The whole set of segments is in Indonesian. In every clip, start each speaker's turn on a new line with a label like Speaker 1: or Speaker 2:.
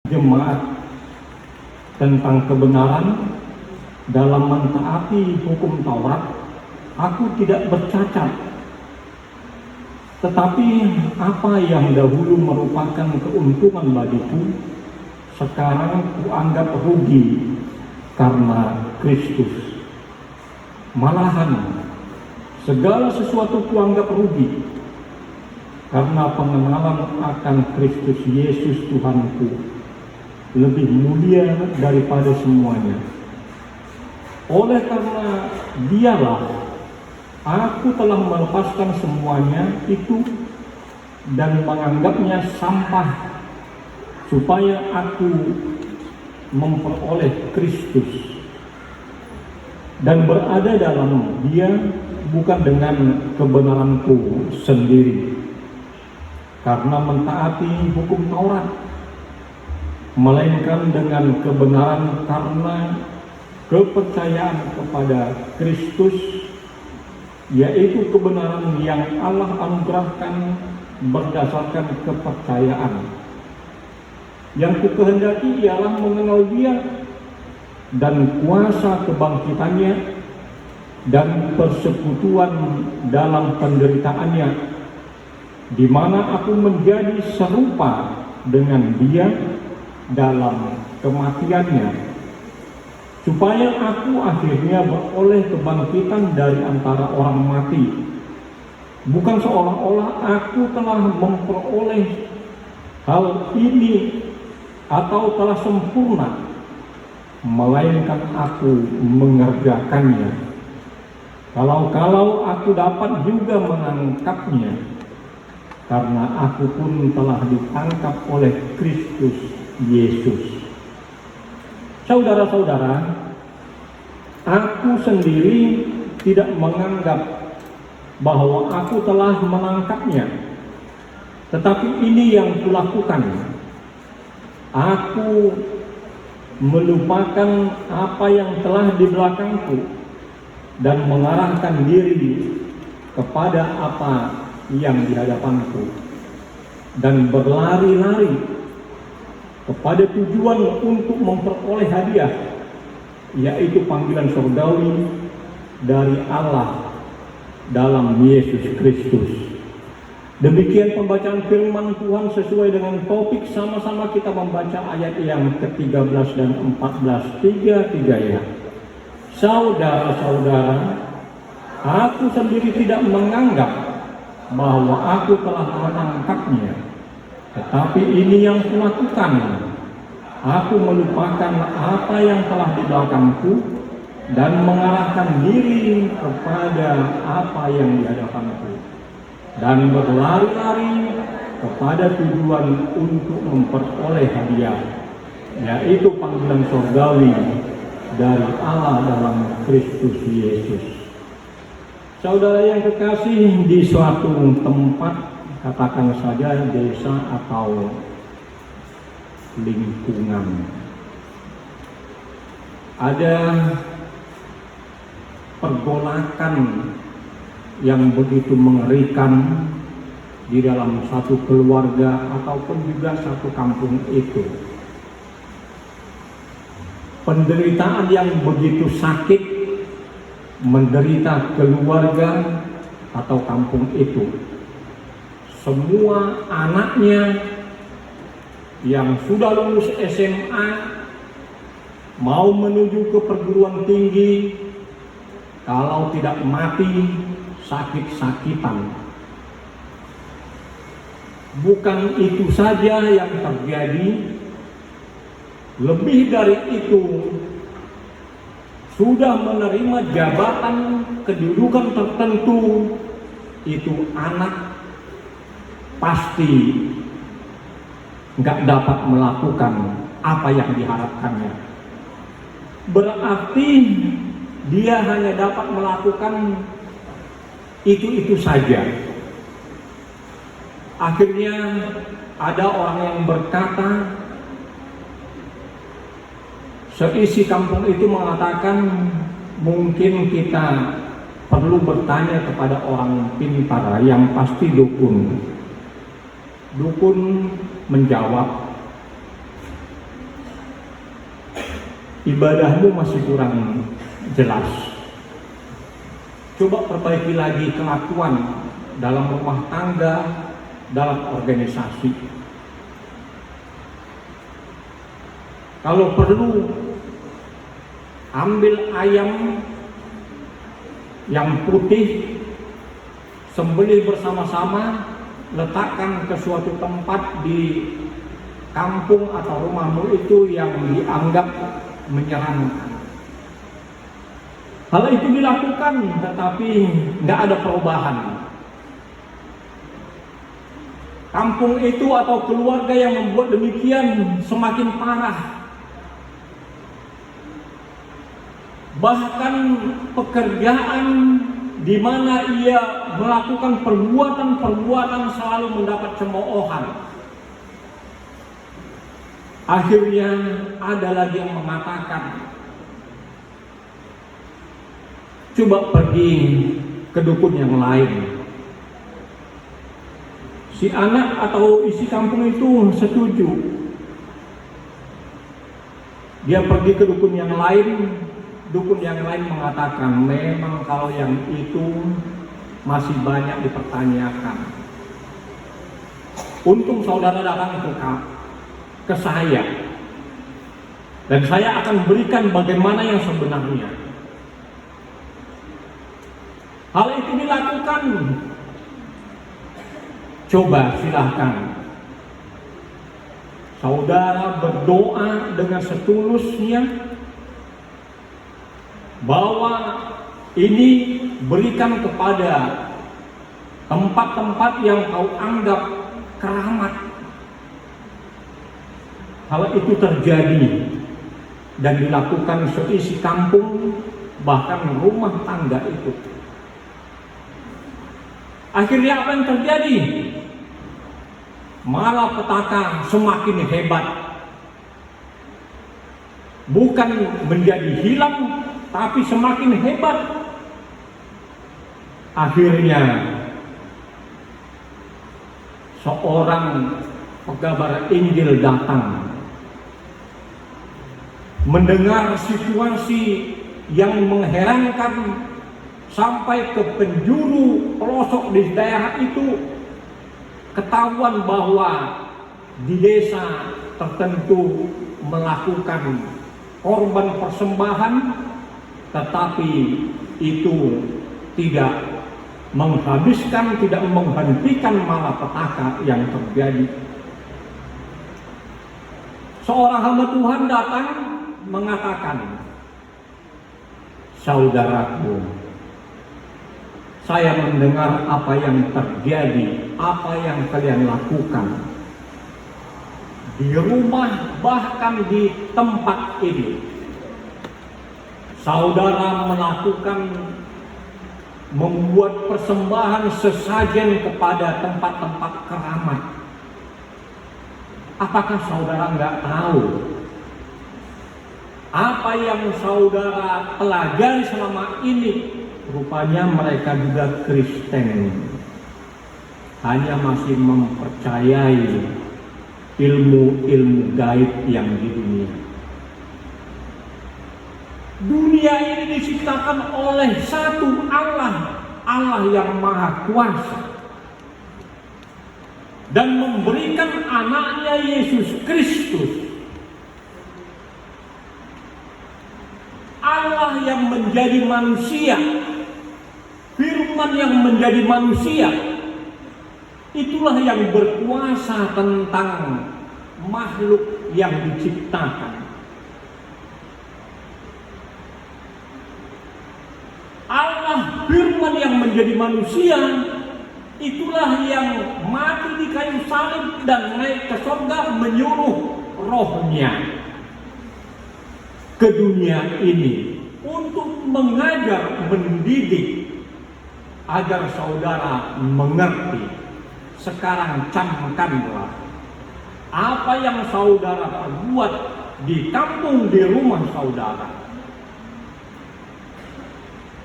Speaker 1: jemaat tentang kebenaran dalam mentaati hukum Taurat, aku tidak bercacat. Tetapi apa yang dahulu merupakan keuntungan bagiku, sekarang kuanggap rugi karena Kristus. Malahan segala sesuatu kuanggap rugi karena pengenalan akan Kristus Yesus Tuhanku lebih mulia daripada semuanya. Oleh karena Dialah aku telah melepaskan semuanya itu dan menganggapnya sampah, supaya aku memperoleh Kristus dan berada dalam Dia, bukan dengan kebenaranku sendiri karena mentaati hukum Taurat, melainkan dengan kebenaran karena kepercayaan kepada Kristus, yaitu kebenaran yang Allah anugerahkan berdasarkan kepercayaan. Yang kukehendaki ialah mengenal Dia dan kuasa kebangkitannya dan persekutuan dalam penderitaannya, di mana aku menjadi serupa dengan Dia dalam kematiannya, supaya aku akhirnya beroleh kebangkitan dari antara orang mati. Bukan seolah-olah aku telah memperoleh hal ini atau telah sempurna, melainkan aku mengerjakannya. Kalau aku dapat juga mengangkatnya, karena aku pun telah ditangkap oleh Kristus Yesus. Saudara-saudara, aku sendiri tidak menganggap bahwa aku telah menangkapnya, tetapi ini yang kulakukan. Aku melupakan apa yang telah di belakangku dan mengarahkan diri kepada apa yang di hadapanku, dan berlari-lari kepada tujuan untuk memperoleh hadiah, yaitu panggilan surgawi dari Allah dalam Yesus Kristus. Demikian pembacaan firman Tuhan sesuai dengan topik. Sama-sama kita membaca ayat yang ke-13 dan 14, 3 ya. Saudara-saudara, aku sendiri tidak menganggap bahwa aku telah menangkapnya, tetapi ini yang kulakukan. Aku melupakan apa yang telah di belakangku dan mengarahkan diri kepada apa yang di hadapanku, dan berlari-lari kepada tujuan untuk memperoleh hadiah, yaitu panggilan surgawi dari Allah dalam Kristus Yesus. Saudara yang kekasih, di suatu tempat, katakan saja desa atau lingkungan, ada pergolakan yang begitu mengerikan di dalam satu keluarga ataupun juga satu kampung itu. Penderitaan yang begitu sakit menderita keluarga atau kampung itu. Semua anaknya yang sudah lulus SMA mau menuju ke perguruan tinggi, kalau tidak mati sakit-sakitan. Bukan itu saja yang terjadi, lebih dari itu, sudah menerima jabatan kedudukan tertentu, itu anak pasti nggak dapat melakukan apa yang diharapkannya. Berarti dia hanya dapat melakukan itu saja. Akhirnya ada orang yang berkata, seisi kampung itu mengatakan, mungkin kita perlu bertanya kepada orang pintar, yang pasti dukun. Dukun menjawab, ibadahmu masih kurang jelas. Coba perbaiki lagi kelakuan dalam rumah tangga, dalam organisasi. Kalau perlu, ambil ayam yang putih, sembelih bersama-sama, letakkan ke suatu tempat di kampung atau rumahmu itu yang dianggap menyeramkan. Hal itu dilakukan, tetapi nggak ada perubahan. Kampung itu atau keluarga yang membuat demikian semakin parah. Bahkan pekerjaan di mana ia melakukan perbuatan-perbuatan selalu mendapat cemoohan. Akhirnya ada lagi yang mengatakan, coba pergi ke dukun yang lain. Si anak atau isi kampung itu setuju. Dia pergi ke dukun yang lain. Dukun yang lain mengatakan, memang kalau yang itu masih banyak dipertanyakan. Untung saudara datang ke saya, dan saya akan berikan bagaimana yang sebenarnya. Hal itu dilakukan. Coba silahkan saudara berdoa dengan setulusnya bahwa ini berikan kepada tempat-tempat yang kau anggap keramat. Hal itu terjadi dan dilakukan seisi kampung, bahkan rumah tangga itu. Akhirnya apa yang terjadi? Malapetaka semakin hebat. Bukan menjadi hilang, tapi semakin hebat. Akhirnya seorang pekabar Injil datang, mendengar situasi yang mengherankan sampai ke penjuru pelosok di daerah itu. Ketahuan bahwa di desa tertentu melakukan korban persembahan, tetapi itu tidak menghabiskan, tidak menghentikan malapetaka yang terjadi. Seorang hamba Tuhan datang mengatakan, saudaraku, saya mendengar apa yang terjadi, apa yang kalian lakukan di rumah, bahkan di tempat ini. Saudara melakukan, membuat persembahan sesajen kepada tempat-tempat keramat. Apakah saudara nggak tahu apa yang saudara pelajari selama ini? Rupanya mereka juga Kristen, hanya masih mempercayai ilmu-ilmu gaib yang di dunia. Dunia ini diciptakan oleh satu Allah, Allah yang Maha Kuasa, dan memberikan anaknya Yesus Kristus, Allah yang menjadi manusia, Firman yang menjadi manusia. Itulah yang berkuasa tentang makhluk yang diciptakan. Allah Firman yang menjadi manusia, itulah yang mati di kayu salib dan naik ke surga, menyuruh rohnya ke dunia ini untuk mengajar, mendidik, agar saudara mengerti. Sekarang camkanlah apa yang saudara perbuat di kampung, di rumah saudara.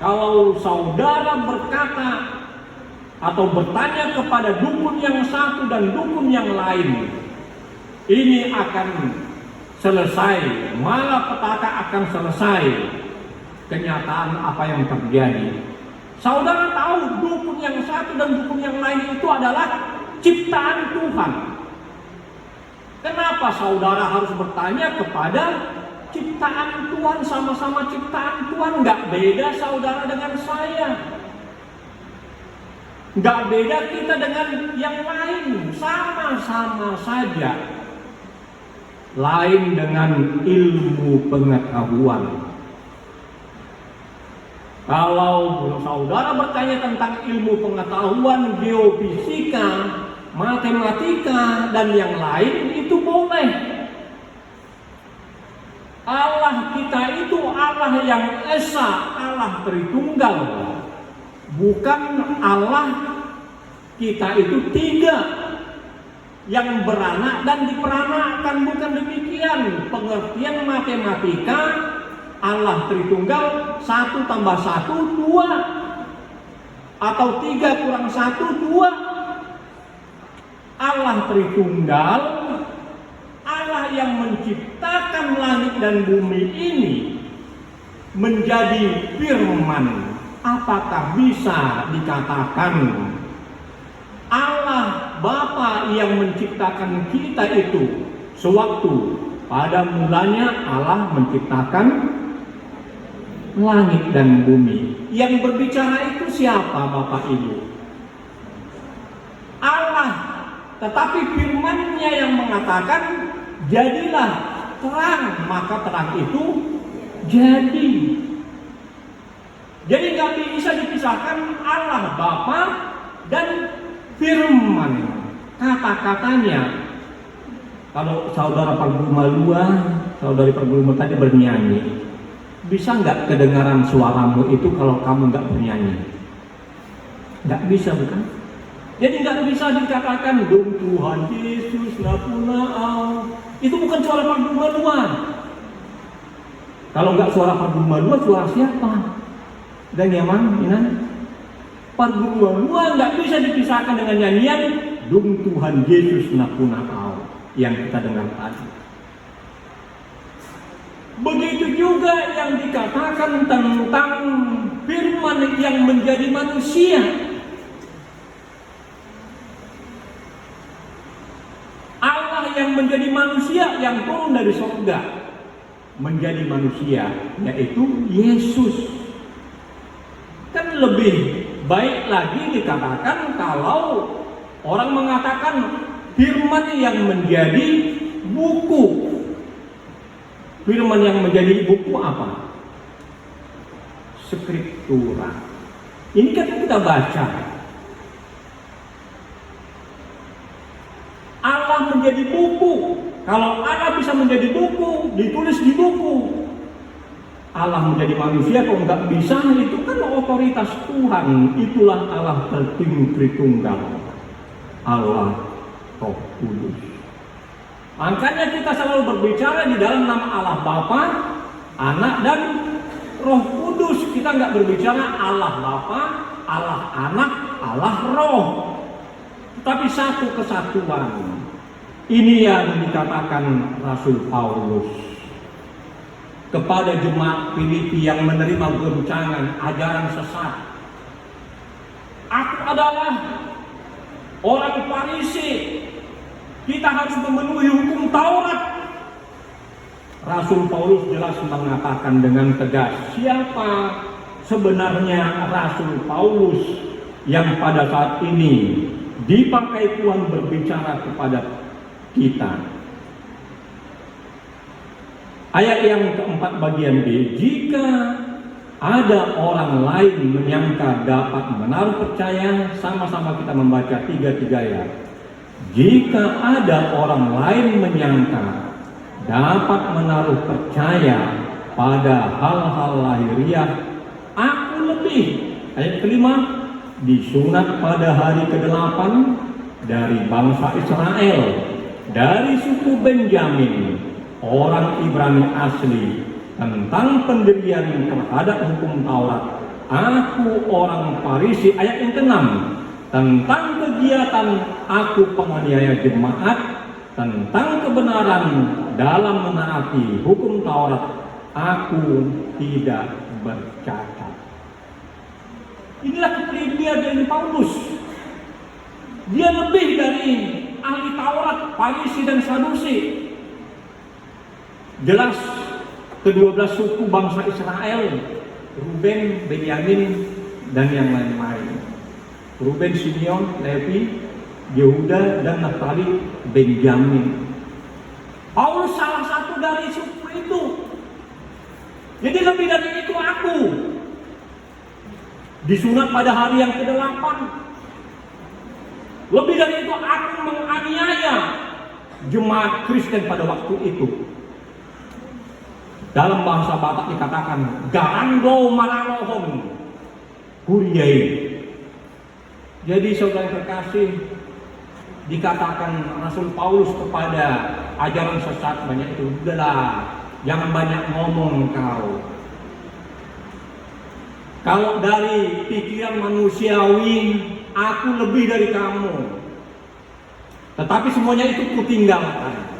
Speaker 1: Kalau saudara berkata atau bertanya kepada dukun yang satu dan dukun yang lain, ini akan selesai, malapetaka akan selesai. Kenyataan apa yang terjadi. Saudara tahu dukun yang satu dan dukun yang lain itu adalah ciptaan Tuhan. Kenapa saudara harus bertanya kepada ciptaan Tuhan? Sama-sama ciptaan Tuhan, nggak beda saudara dengan saya. Nggak beda kita dengan yang lain, sama-sama saja. Lain dengan ilmu pengetahuan. Kalau saudara bertanya tentang ilmu pengetahuan, geofisika, matematika, dan yang lain, itu boleh. Allah kita itu Allah yang esa, Allah Tritunggal. Bukan Allah kita itu tiga yang beranak dan diperanakan, bukan demikian. Pengertian matematika Allah Tritunggal 1 tambah 1 2, atau 3 kurang 1 2. Allah Tritunggal, Allah yang menciptakan langit dan bumi ini menjadi firman. Apakah bisa dikatakan Allah Bapa yang menciptakan kita itu sewaktu pada mulanya Allah menciptakan langit dan bumi? Yang berbicara itu siapa Bapak Ibu? Allah. Tetapi firman-Nya yang mengatakan jadilah terang, maka terang itu jadi. Jadi nggak bisa dipisahkan Allah Bapa dan firman. Kata-katanya. Kalau saudara Pergumalua, saudari Pergumalua tadi bernyanyi, bisa nggak kedengaran suaramu itu kalau kamu nggak bernyanyi? Nggak bisa, bukan? Jadi nggak bisa dikatakan dong Tuhan Yesus Napunau. Itu bukan suara Pergumalua. Kalau nggak suara Pergumalua, suara siapa? Dan nyaman, Inan? Pergumalua nggak bisa dipisahkan dengan nyanyian dong Tuhan Yesus Napunau yang kita dengar tadi. Begitu juga yang dikatakan tentang firman yang menjadi manusia. Allah yang menjadi manusia, yang turun dari surga menjadi manusia, yaitu Yesus. Kan lebih baik lagi dikatakan kalau orang mengatakan firman yang menjadi buku. Firman yang menjadi buku apa? Skriptura. Ini kan kita baca. Allah menjadi buku. Kalau Allah bisa menjadi buku, ditulis di buku. Allah menjadi manusia kok nggak bisa, itu kan otoritas Tuhan. Itulah Allah Tritunggal, Allah Roh Kudus. Makanya kita selalu berbicara di dalam nama Allah Bapa, Anak, dan Roh Kudus. Kita nggak berbicara Allah Bapa, Allah Anak, Allah Roh, tapi satu kesatuan. Ini yang dikatakan Rasul Paulus kepada jemaat Filipi yang menerima goncangan ajaran sesat. Aku adalah orang Farisi, kita harus memenuhi hukum Taurat. Rasul Paulus jelas mengatakan dengan tegas siapa sebenarnya Rasul Paulus yang pada saat ini dipakai Tuhan berbicara kepada kita. Ayat yang keempat bagian B, jika ada orang lain menyangka dapat menaruh percaya, sama-sama kita membaca 3 ya. Jika ada orang lain menyangka dapat menaruh percaya pada hal-hal lahiriah, aku lebih. Ayat kelima, disunat pada hari ke-8 dari bangsa Israel, dari suku Benjamin, orang Ibrani asli, tentang pendirian terhadap hukum Taurat. Aku orang Farisi. Ayat yang ke-6, tentang kegiatan aku penganiaya jemaat, tentang kebenaran dalam menaati hukum Taurat, aku tidak bercacat. Inilah kepribadian dari Paulus. Dia lebih dari ahli Taurat, Farisi dan Sadusi. Jelas ke-12 suku bangsa Israel, Ruben, Benyamin, dan yang lain-lain. Ruben, Simeon, Levi, Yehuda, dan Naftali, Benjamin. Paulus salah satu dari suku itu. Jadi lebih dari itu aku. Disunat pada hari yang ke-8. Lebih dari itu aku menganiaya jemaat Kristen pada waktu itu. Dalam bahasa Batak dikatakan garando maralohon kuriai. Jadi saudara terkasih, dikatakan Rasul Paulus kepada ajaran sesat banyak itu, udahlah, jangan banyak ngomong kau. Kalau dari pikiran manusiawi, aku lebih dari kamu. Tetapi semuanya itu kutinggalkan.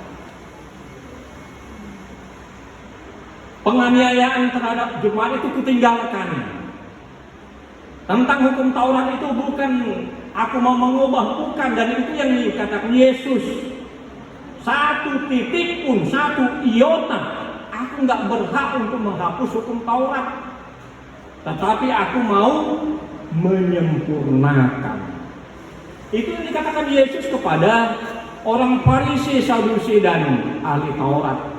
Speaker 1: Penganiayaan terhadap jemaat itu kutinggalkan. Tentang hukum Taurat itu bukan aku mau mengubah, bukan. Dan itu yang dikatakan Yesus. Satu titik pun, satu iota, aku nggak berhak untuk menghapus hukum Taurat. Tetapi aku mau menyempurnakan. Itu yang dikatakan Yesus kepada orang Farisi, Sadusi, dan ahli Taurat.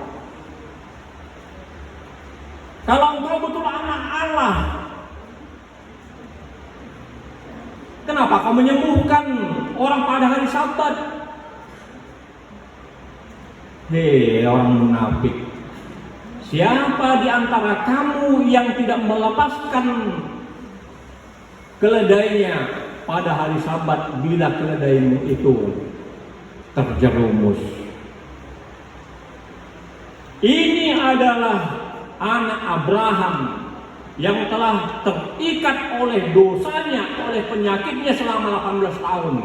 Speaker 1: Kalau engkau betul anak Allah, kenapa kau menyembuhkan orang pada hari Sabat? Hei orang munafik, siapa di antara kamu yang tidak melepaskan keledainya pada hari Sabat bila keledaimu itu terjerumus? Ini adalah anak Abraham yang telah terikat oleh dosanya, oleh penyakitnya selama 18 tahun.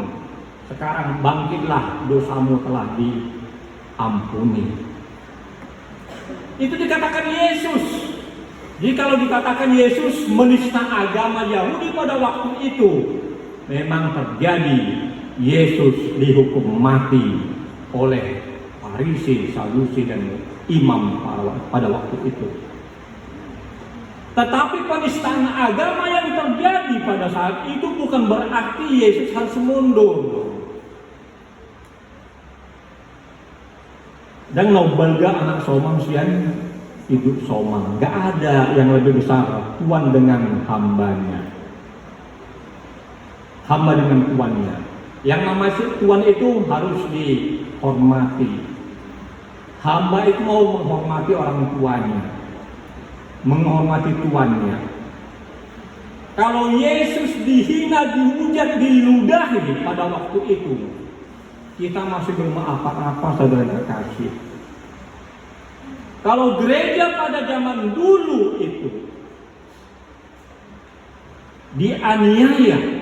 Speaker 1: Sekarang bangkitlah, dosamu telah diampuni. Itu dikatakan Yesus. Jadi kalau dikatakan Yesus menista agama Yahudi pada waktu itu, memang terjadi. Yesus dihukum mati oleh Farisi, Sadusi, dan imam pada waktu itu. Tetapi penistaan agama yang terjadi pada saat itu bukan berarti Yesus harus mundur. Dan nobalga anak somang sian hidup somang. Gak ada yang lebih besar tuan dengan hambanya. Hamba dengan tuannya. Yang namanya tuan itu harus dihormati. Hamba itu mau menghormati orang tuanya, menghormati tuannya. Kalau Yesus dihina, dihujat, diludahi pada waktu itu, kita masih belum apa-apa, saudara terkasih. Kalau gereja pada zaman dulu itu dianiaya,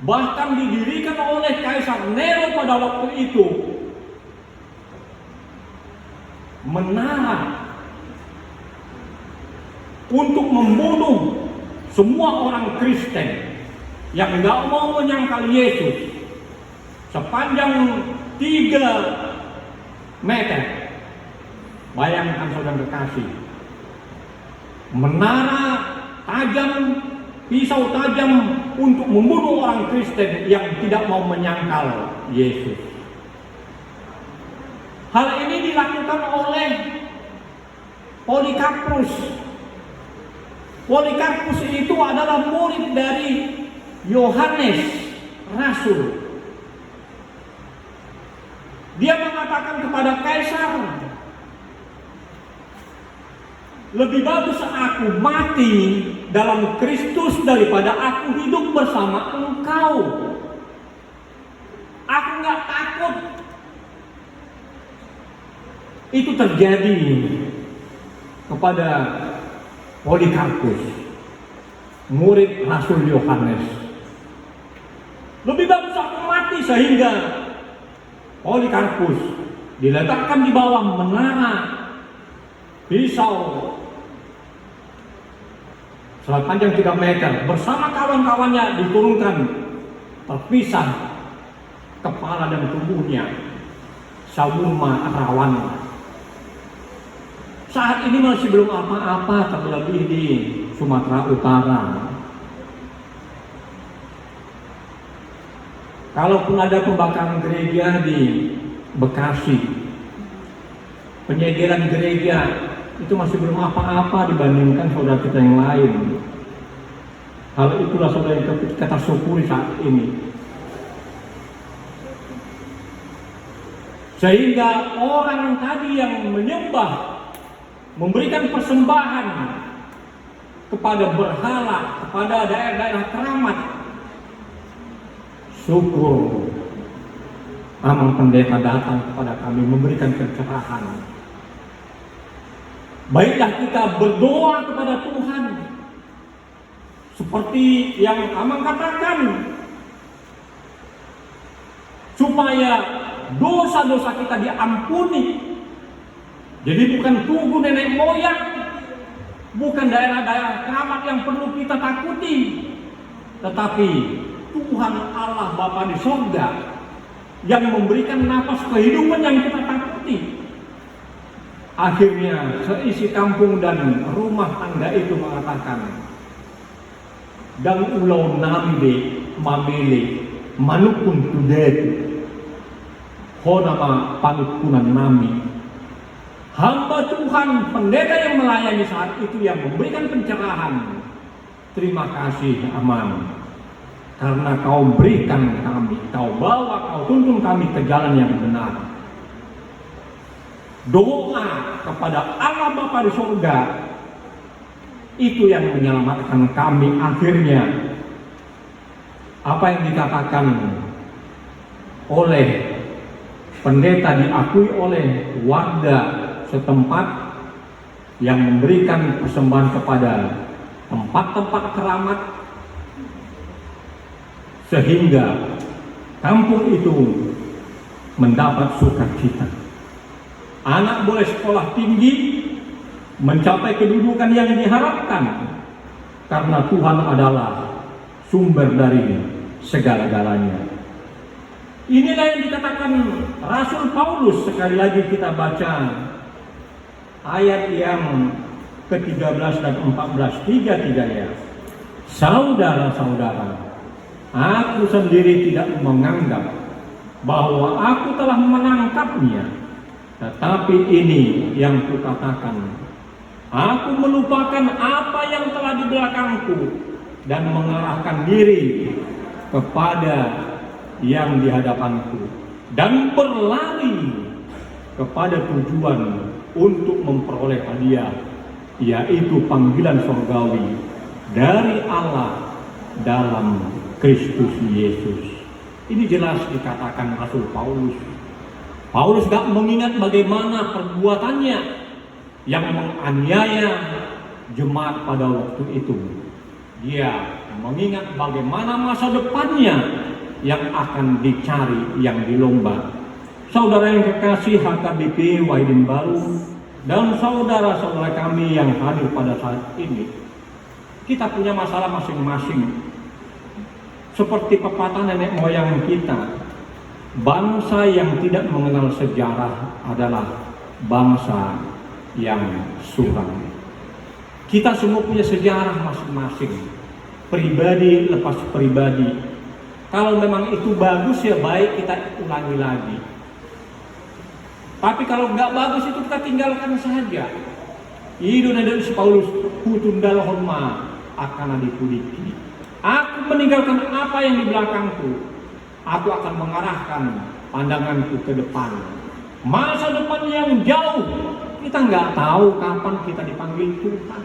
Speaker 1: bahkan didirikan oleh Kaisar Nero pada waktu itu, menara untuk membunuh semua orang Kristen yang nggak mau menyangkal Yesus sepanjang 3 meter. Bayangkan saudara terkasih, menara tajam, pisau tajam untuk membunuh orang Kristen yang tidak mau menyangkal Yesus. Hal ini dilakukan oleh Polikarpus. Polikarpus itu adalah murid dari Yohanes Rasul. Dia mengatakan kepada Kaisar, lebih bagus aku mati dalam Kristus daripada aku hidup bersama engkau. Aku nggak takut. Itu terjadi kepada Polikarpus, murid Rasul Yohanes. Lebih bagus aku mati sehingga Polikarpus diletakkan di bawah menara pisau sepanjang 3 meter, bersama kawan-kawannya diturunkan terpisah kepala dan tubuhnya Samurma Rawan. Saat ini masih belum apa-apa, terlebih di Sumatera Utara. Kalaupun ada pembakaran gereja di Bekasi, penyegelan gereja, itu masih belum apa-apa dibandingkan saudara kita yang lain. Hal itulah saudara yang kita syukuri saat ini. Sehingga orang tadi yang menyembah, memberikan persembahan kepada berhala, kepada daerah-daerah keramat, syukur Amang Pendeta datang kepada kami memberikan pencerahan. Baiklah kita berdoa kepada Tuhan seperti yang Amang katakan, supaya dosa-dosa kita diampuni. Jadi bukan tugu nenek moyang, bukan daerah-daerah keramat yang perlu kita takuti, tetapi Tuhan Allah Bapa di sorga yang memberikan nafas kehidupan yang kita takuti. Akhirnya seisi kampung dan rumah tangga itu mengatakan, "Dan ulau nami de mamele manukun tudetu honama panukunan nami." Hamba Tuhan, pendeta yang melayani saat itu yang memberikan pencerahan, "Terima kasih Amang, karena kau berikan kami, kau bawa, kau tuntun kami ke jalan yang benar." Doa kepada Allah Bapa di surga itu yang menyelamatkan kami. Akhirnya apa yang dikatakan oleh pendeta diakui oleh warga setempat yang memberikan persembahan kepada tempat-tempat keramat, sehingga kampung itu mendapat sukacita. Anak boleh sekolah tinggi, mencapai kedudukan yang diharapkan, karena Tuhan adalah sumber dari segala-galanya. Inilah yang dikatakan Rasul Paulus. Sekali lagi kita baca ayat yang ke-13 dan 14, 3-3-nya. "Saudara-saudara, aku sendiri tidak menganggap bahwa aku telah menangkapnya, tetapi ini yang kukatakan, aku melupakan apa yang telah di belakangku dan mengarahkan diri kepada yang di hadapanku, dan berlari kepada tujuan untuk memperoleh hadiah, yaitu panggilan surgawi dari Allah dalam Kristus Yesus." Ini jelas dikatakan Rasul Paulus. Paulus gak mengingat bagaimana perbuatannya yang menganiaya jemaat pada waktu itu. Dia mengingat bagaimana masa depannya yang akan dicari, yang dilomba. Saudara yang kekasih HKBP Wahidin Baru dan saudara-saudara kami yang hadir pada saat ini, kita punya masalah masing-masing. Seperti pepatah nenek moyang kita, bangsa yang tidak mengenal sejarah adalah bangsa yang suram. Kita semua punya sejarah masing-masing, pribadi lepas pribadi. Kalau memang itu bagus ya baik, kita ulangi lagi. Tapi kalau nggak bagus itu kita tinggalkan saja. Idun dari Paulus hutundal horma akan dipuliki. Aku meninggalkan apa yang di belakangku. Aku akan mengarahkan pandanganku ke depan. Masa depan yang jauh, kita nggak tahu kapan kita dipanggil Tuhan.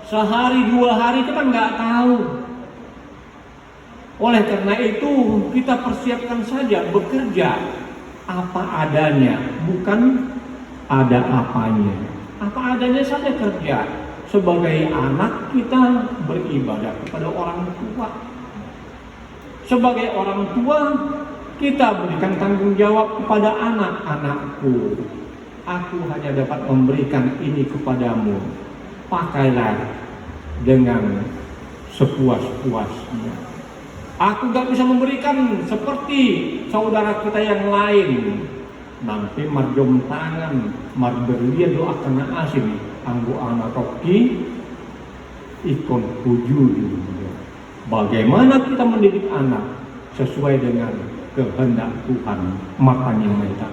Speaker 1: Sehari 2 hari kita nggak tahu. Oleh karena itu kita persiapkan saja bekerja apa adanya, bukan ada apanya. Apa adanya saja kerja. Sebagai anak kita beribadah kepada orang tua. Sebagai orang tua Kita berikan tanggung jawab kepada anak-anakku. Aku hanya dapat memberikan ini kepadamu. Pakailah dengan sepuas-puasnya. Aku gak bisa memberikan seperti saudara kita yang lain. Nanti marjom tangan, marberia doa kena asin, anggo anak toki, ikon tujuh. Bagaimana kita mendidik anak sesuai dengan kehendak Tuhan, makanya mereka